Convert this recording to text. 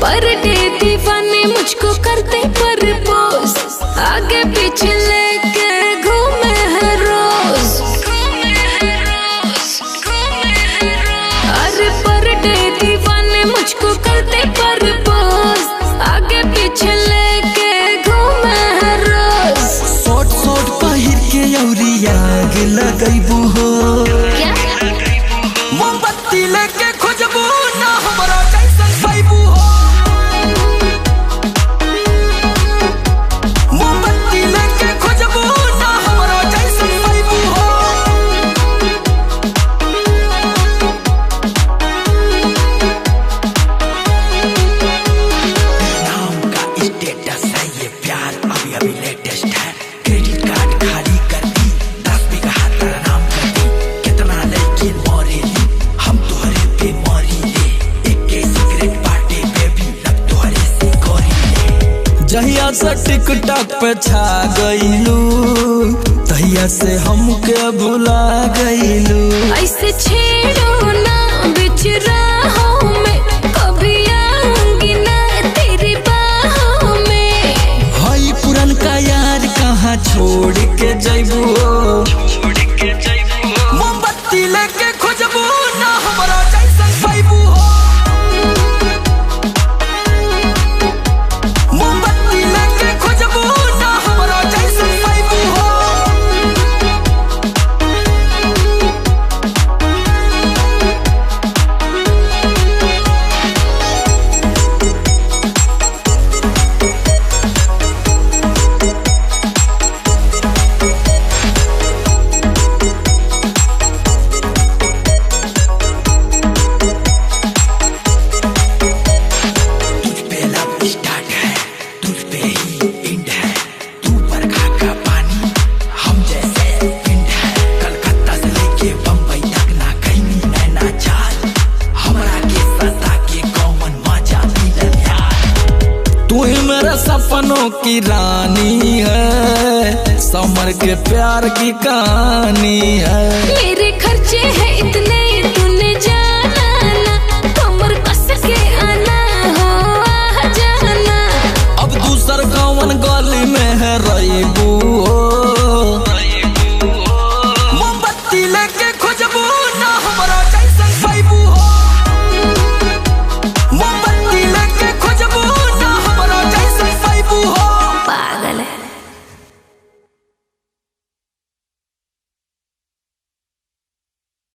Per day दीवाने मुझको करते प्रपोज, आगे पीछे लेके घूमे हर रोज। अरे पर डे दीवाने मुझको करते प्रपोज, आगे पीछे लेके घूमे हर रोज। शॉर्ट शॉर्ट पहिर के औरी आग लगैबू हो, मोमबत्ती लेके खोजबू ना हमरा कैसन पाइबू हो। मोमबत्ती लेके खोजबू ना हमरा कैसन पाइबू हो। नाम का स्टेटस है ये प्यार अभी अभी लेटेस्ट है। क्रेडिट कार्ड खाली कर दी, 10 बीघा तेरा नाम कर दी। कितना लेके मोरे ली, हम तोहरे पे मोरी ले। एक के सिगरेट बाटे बेबी, लब तोहरे से गोरी ले। जहिया से टिकटॉक पे छा गईलू, तहिया से हमके भुला गईलू। ऐसे छेड़ो ना बिच राहों में, कभी आऊंगी ना तेरी बाहों में। हई पुरन का यार कहाँ छोड़ के जैबू, मोमबत्ती लेके खोजबू ना हमरा जैसन पाइबू हो। मोमबत्ती लेके खोजबू ना हमरा जैसन पाइबू हो। तुझ पे लब स्टार्ट है, तुझ पे ही एंड है। तू बरखा का पानी, हम जैसे पिंड है। कलकत्ता से लेके बम्बई तक ना कहीं नैना चाल, हमरा के सता के कौन मजा मिलल यार। तू ही मेरे सपनों की रानी है, समर के प्यार की कहानी है। मेरे खर्चे हैं इतने